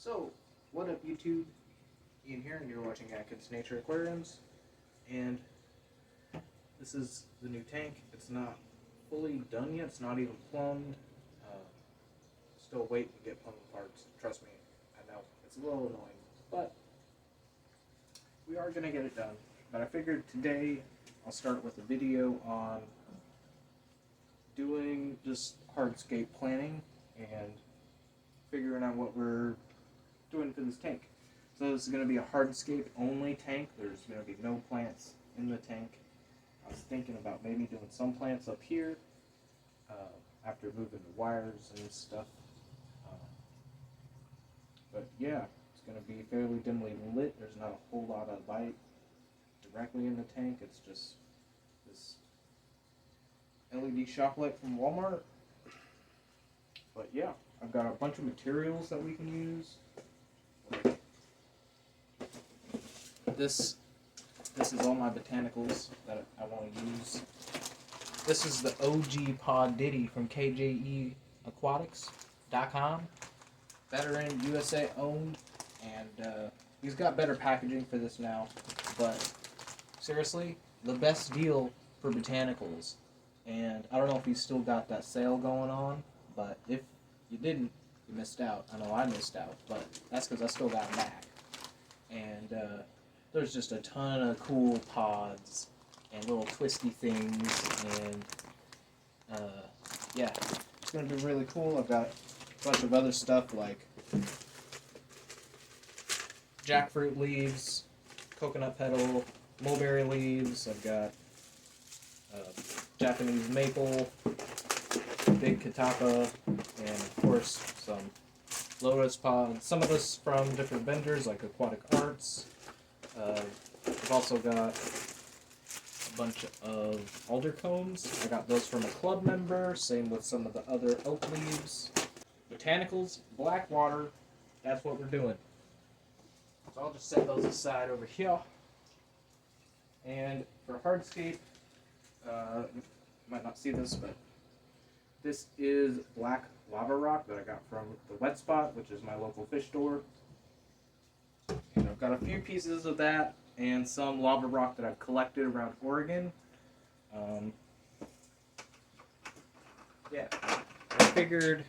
So, what up YouTube? Ian here, and you're watching Atkins Nature Aquariums. And this is the new tank. It's not fully done yet. It's not even plumbed. Still waiting to get plumbing parts. Trust me, I know it's a little annoying, but we are gonna get it done. But I figured today I'll start with a video on doing just hardscape planning and figuring out what we're doing for this tank. So this is going to be a hardscape only tank. There's going to be no plants in the tank. I was thinking about maybe doing some plants up here after moving the wires and stuff. But yeah, it's going to be fairly dimly lit. There's not a whole lot of light directly in the tank. It's just this LED shop light from Walmart. But yeah, I've got a bunch of materials that we can use. This is all my botanicals that I want to use. This is the OG Pod Diddy from KJEAquatics.com. Veteran, USA owned, and he's got better packaging for this now. But seriously, the best deal for botanicals. And I don't know if he's still got that sale going on, but if you didn't, you missed out. I know I missed out, but that's because I still got them back. And there's just a ton of cool pods and little twisty things, and yeah, it's going to be really cool. I've got a bunch of other stuff like jackfruit leaves, coconut petal, mulberry leaves. I've got Japanese maple, big katapa, and of course some lotus pods. Some of this from different vendors like Aquatic Arts. I've also got a bunch of alder cones. I got those from a club member. Same with some of the other oak leaves. Botanicals, black water. That's what we're doing. So I'll just set those aside over here. And for hardscape, you might not see this, but this is black lava rock that I got from the Wet Spot, which is my local fish store. And I've got a few pieces of that and some lava rock that I've collected around Oregon. Yeah, I figured,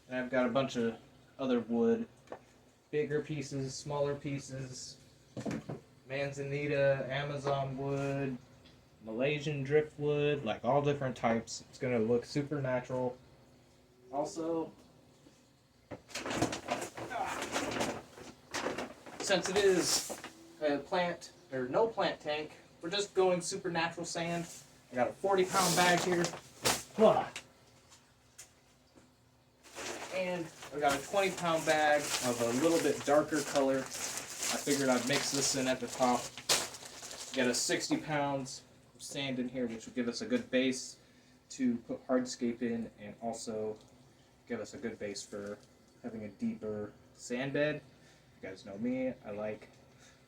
and I've got a bunch of other wood, bigger pieces, smaller pieces, manzanita, Amazon wood, Malaysian driftwood, like all different types. It's going to look super natural. Also, since it is a plant or no plant tank, we're just going super natural sand. I got a 40-pound bag here. And I got a 20-pound bag of a little bit darker color. I figured I'd mix this in at the top. Get a 60 pounds of sand in here, which will give us a good base to put hardscape in, and also give us a good base for having a deeper sand bed. You guys know me, I like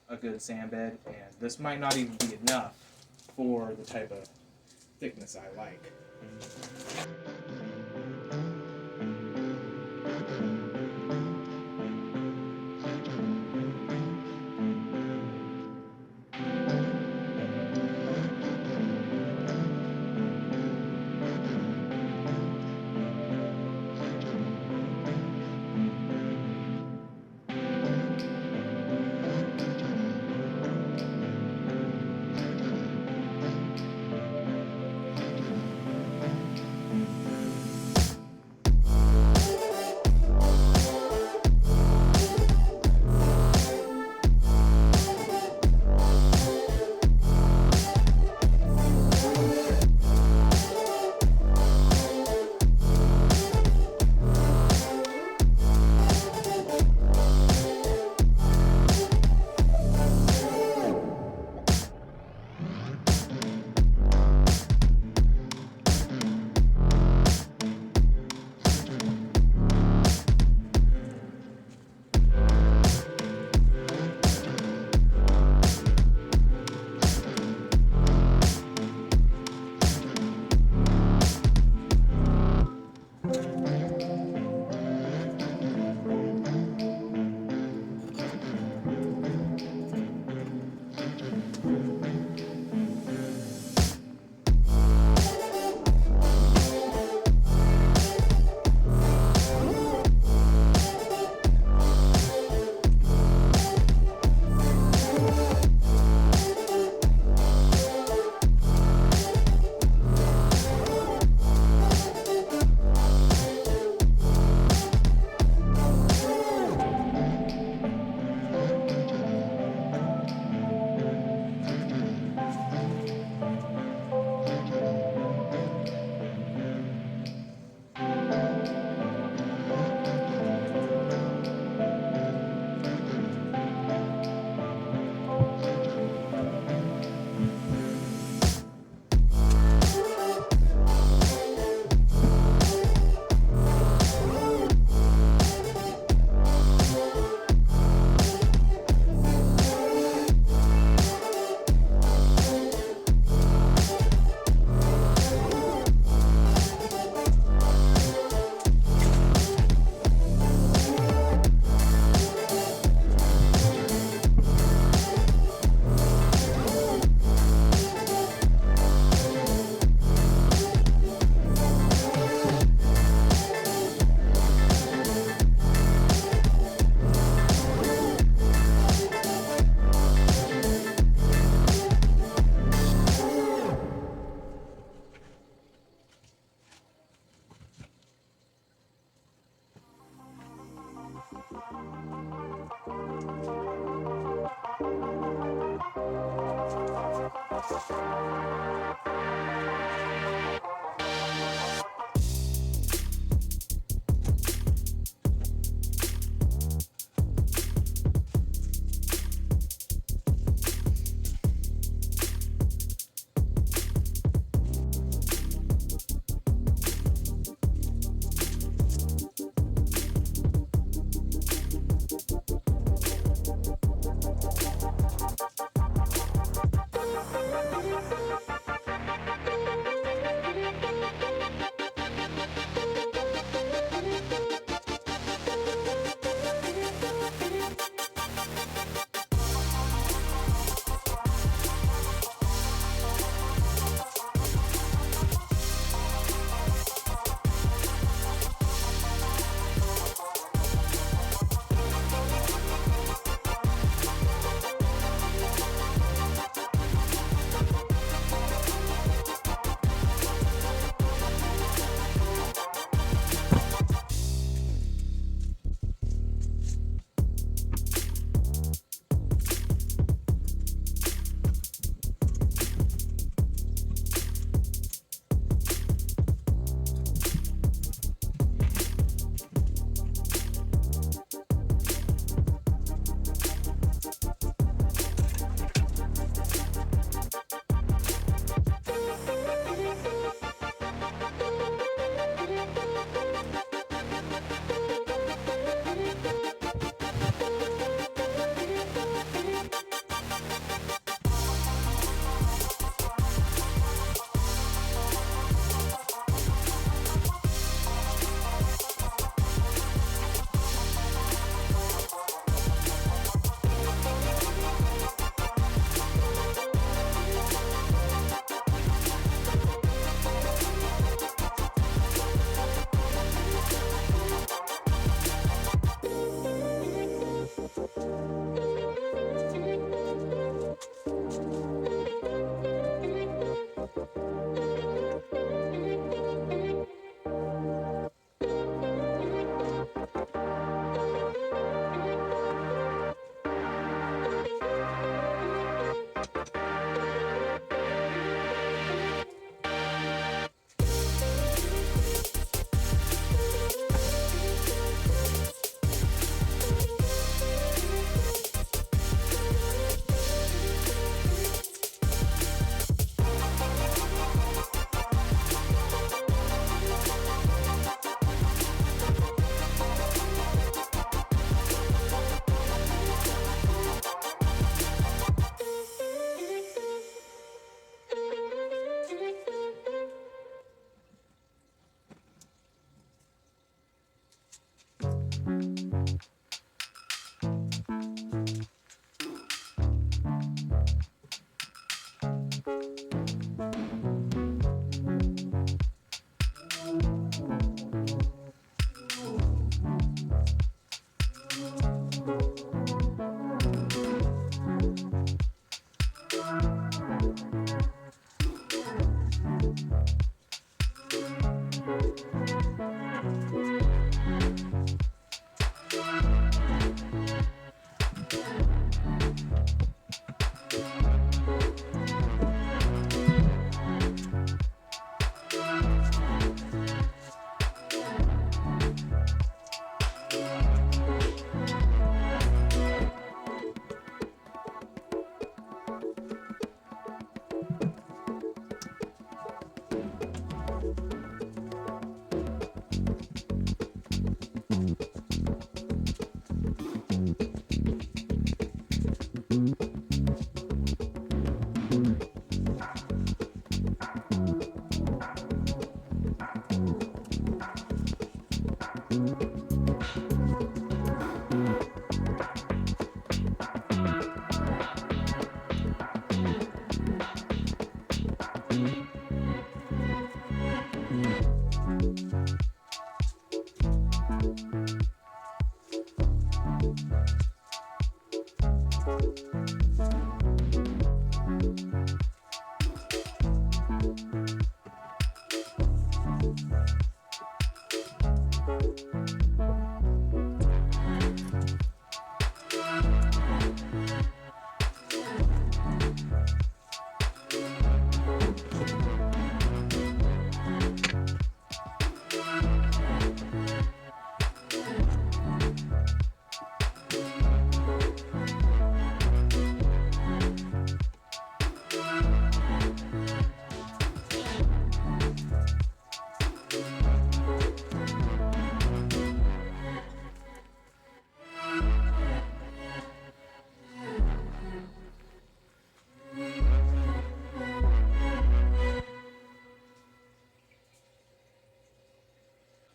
a good sand bed, and this might not even be enough for the type of thickness I like.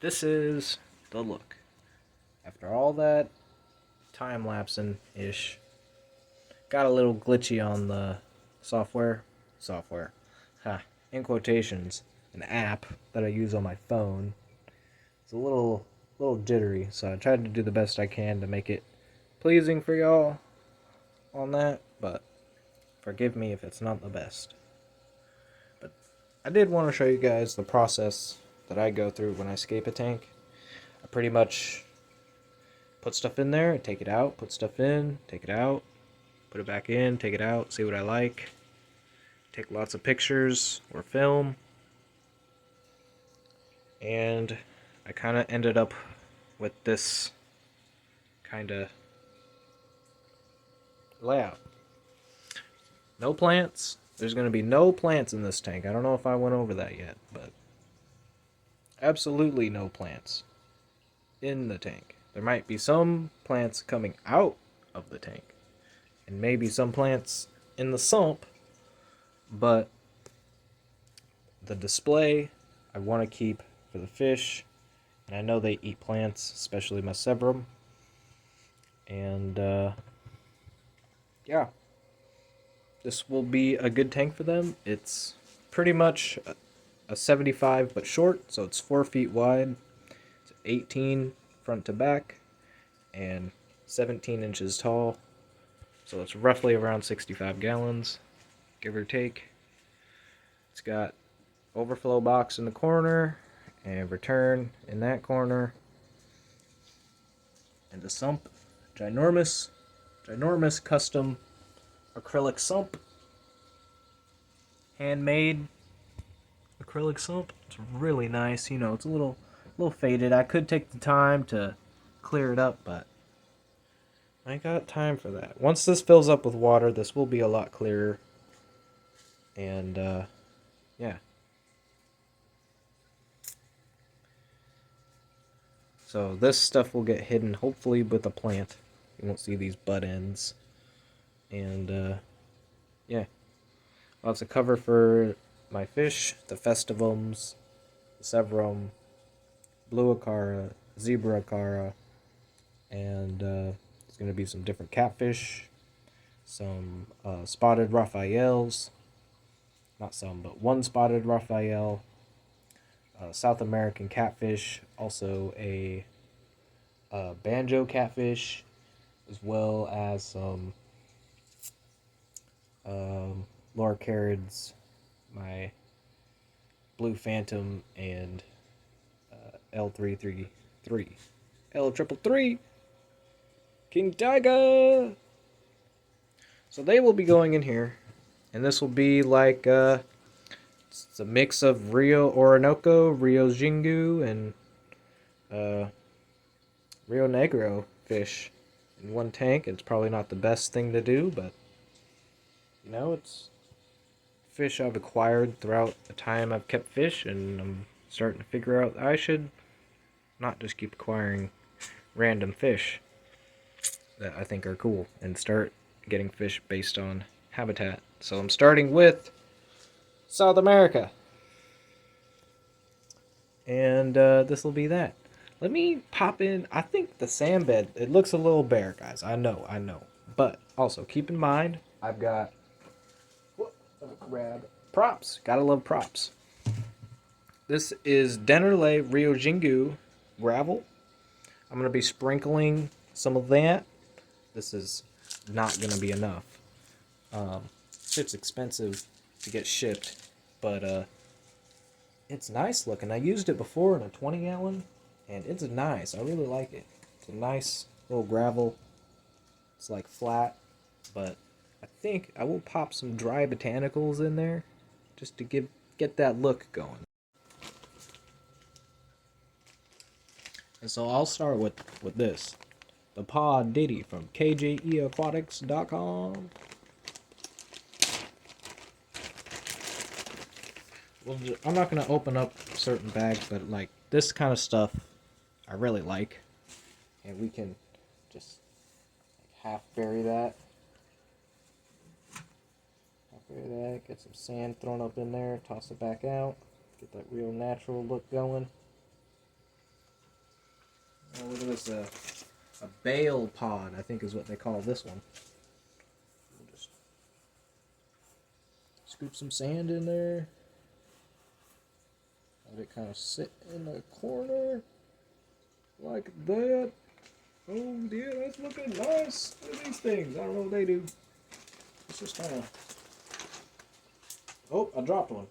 This is the look. After all that time lapsing ish, got a little glitchy on the software. Ha. In quotations, an app that I use on my phone. It's a little jittery, so I tried to do the best I can to make it pleasing for y'all on that, but forgive me if it's not the best. But I did want to show you guys the process that I go through when I scape a tank. I pretty much put stuff in there, take it out, put stuff in, take it out, put it back in, take it out, see what I like, take lots of pictures or film, and I kind of ended up with this kind of layout. No plants. There's going to be no plants in this tank. I don't know if I went over that yet, but absolutely no plants in the tank. There might be some plants coming out of the tank, and maybe some plants in the sump, but the display I want to keep for the fish, and I know they eat plants, especially my sebrum, and yeah, this will be a good tank for them. It's pretty much a 75 but short, so it's 4 feet wide. It's 18 front to back and 17 inches tall, so it's roughly around 65 gallons, give or take. It's got overflow box in the corner and return in that corner, and the sump, ginormous custom acrylic sump, handmade acrylic sump. It's really nice. You know, it's a little faded. I could take the time to clear it up, but I ain't got time for that. Once this fills up with water, this will be a lot clearer. And yeah. So this stuff will get hidden, hopefully with a plant. You won't see these butt ends. And yeah. Lots of cover for my fish, the festivums, the severum, blue acara, zebra acara, and there's going to be some different catfish, some spotted Raphaels, not some, but one spotted Raphael, South American catfish, also a banjo catfish, as well as some loricarids, my blue phantom, and L333. L333. King Tiger. So they will be going in here, and this will be like it's a mix of Rio Orinoco, Rio Jingu, and Rio Negro fish in one tank. It's probably not the best thing to do, but you know, it's fish I've acquired throughout the time I've kept fish, and I'm starting to figure out I should not just keep acquiring random fish that I think are cool and start getting fish based on habitat. So I'm starting with South America. And this will be that. Let me pop in. I think the sand bed, it looks a little bare, guys. I know. But also, keep in mind, I've got grab props. Gotta love props. This is Dennerle Rio Jingu gravel. I'm going to be sprinkling some of that. This is not going to be enough. Ship's expensive to get shipped, but it's nice looking. I used it before in a 20-gallon, and it's nice. I really like it. It's a nice little gravel. It's like flat, but I think I will pop some dry botanicals in there just to get that look going. And so I'll start with this. The Pod Diddy from kjeaquatics.com. Well, I'm not going to open up certain bags, but like this kind of stuff I really like. And we can just half bury that. Get some sand thrown up in there, toss it back out, get that real natural look going. Oh, look at this, a bale pod, I think is what they call this one. We'll just scoop some sand in there. Let it kind of sit in the corner like that. Oh yeah, that's looking nice. Look at these things. I don't know what they do. It's just kind of... Oh, I dropped one.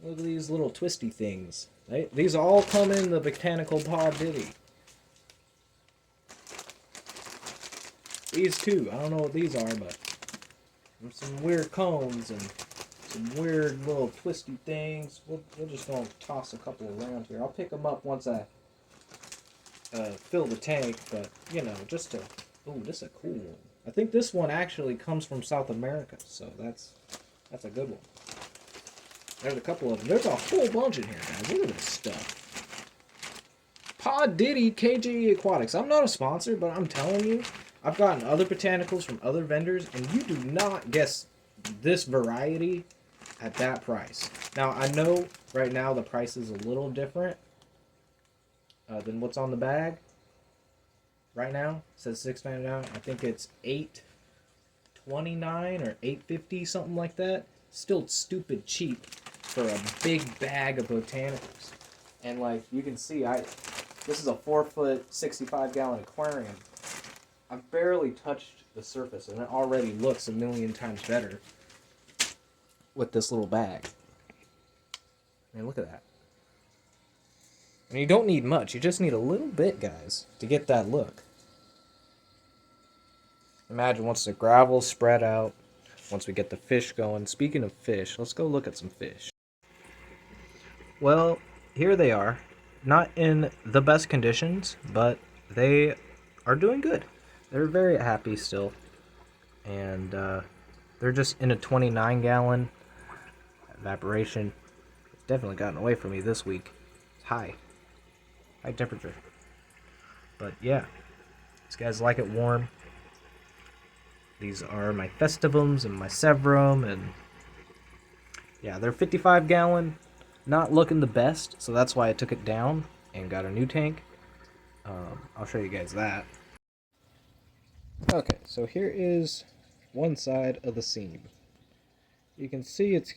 Look at these little twisty things. These all come in the botanical pod Diddy. These two, I don't know what these are, but there's some weird cones and some weird little twisty things. We're just going to toss a couple around here. I'll pick them up once I fill the tank, but, you know, just to... Ooh, this is a cool one. I think this one actually comes from South America, so that's a good one. There's a couple of them. There's a whole bunch in here, guys. Look at this stuff. Pod Diddy KJ Aquatics. I'm not a sponsor, but I'm telling you, I've gotten other botanicals from other vendors, and you do not guess this variety at that price. Now, I know right now the price is a little different than what's on the bag. Right now, it says $6.99. I think it's $8.29 or $8.50, something like that. Still stupid cheap for a big bag of botanicals. And like you can see, this is a 4-foot, 65-gallon aquarium. I've barely touched the surface, and it already looks a million times better with this little bag. I mean, look at that. And you don't need much. You just need a little bit, guys, to get that look. Imagine once the gravel's spread out, once we get the fish going. Speaking of fish, let's go look at some fish. Well, here they are. Not in the best conditions, but they are doing good. They're very happy still. And they're just in a 29-gallon. Evaporation has definitely gotten away from me this week. It's high temperature. But yeah, these guys like it warm. These are my festivums and my severum, and yeah, they're 55-gallon. Not looking the best, so that's why I took it down and got a new tank. I'll show you guys that. Okay, so here is one side of the seam. You can see it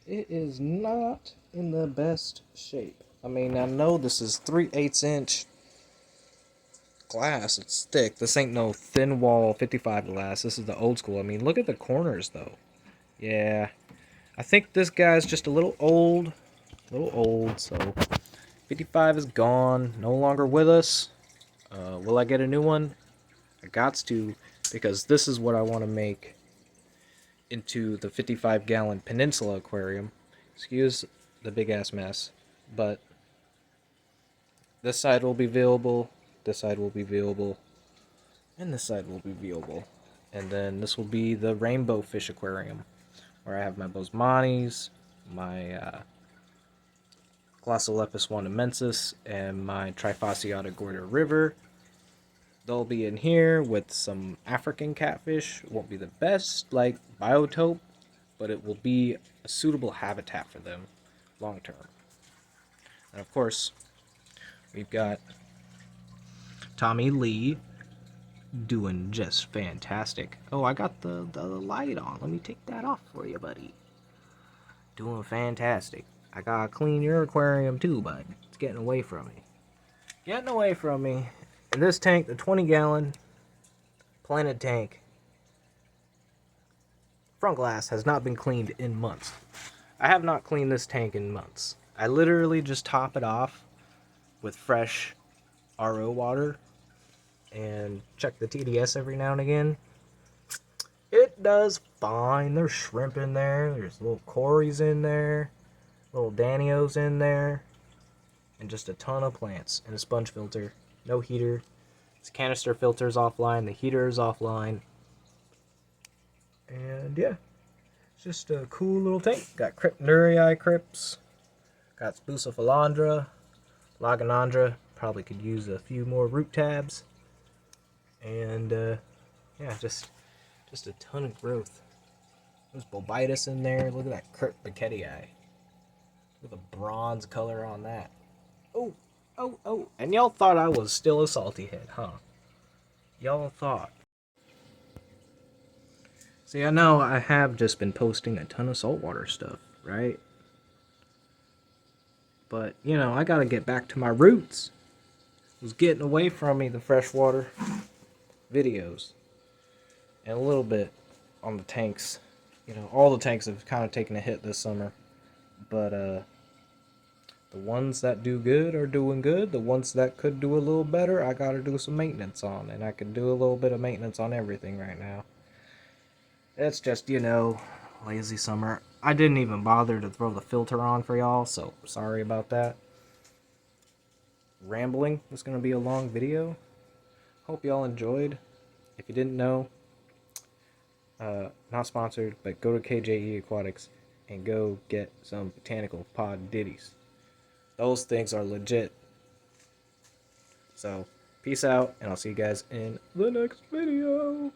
is not in the best shape. I mean, I know this is 3/8 inch glass. It's thick. This ain't no thin wall 55 glass. This is the old school. I mean, look at the corners though. Yeah, I think this guy's just a little old, so 55 is gone, no longer with us. Will I get a new one? I gots to, because this is what I want to make into the 55-gallon Peninsula Aquarium. Excuse the big-ass mess, but this side will be viewable, this side will be viewable, and this side will be viewable. And then this will be the Rainbow Fish Aquarium, where I have my Bosmanis, my Glossolepis wandamensis, and my Trifasciata Gorda River. They'll be in here with some African catfish. It won't be the best, like, biotope, but it will be a suitable habitat for them long term. And of course, we've got Tommy Lee doing just fantastic. Oh, I got the light on. Let me take that off for you, buddy. Doing fantastic. I gotta clean your aquarium too, bud. It's getting away from me. Getting away from me. And this tank, the 20-gallon planted tank, front glass has not been cleaned in months. I have not cleaned this tank in months. I literally just top it off with fresh RO water and check the TDS every now and again. It does fine. There's shrimp in there. There's little cories in there. Little Danios in there. And just a ton of plants. And a sponge filter. No heater. This canister filter's offline. The heater is offline. And yeah. It's just a cool little tank. Got Cryptnurii crypts. Got Spuciphalandra. Lagonandra. Probably could use a few more root tabs. And yeah, just a ton of growth. There's Bobitis in there. Look at that Crypt Bacchetii. Look at the bronze color on that. Oh. And y'all thought I was still a salty head, huh? Y'all thought. See, I know I have just been posting a ton of saltwater stuff, right? But, you know, I gotta get back to my roots. It was getting away from me, the freshwater videos. And a little bit on the tanks. You know, all the tanks have kind of taken a hit this summer. But, the ones that do good are doing good. The ones that could do a little better, I gotta do some maintenance on. And I could do a little bit of maintenance on everything right now. It's just, you know, lazy summer. I didn't even bother to throw the filter on for y'all, so sorry about that. Rambling. This is gonna be a long video. Hope y'all enjoyed. If you didn't know, not sponsored, but go to KJE Aquatics and go get some botanical pod ditties. Those things are legit. So, peace out, and I'll see you guys in the next video.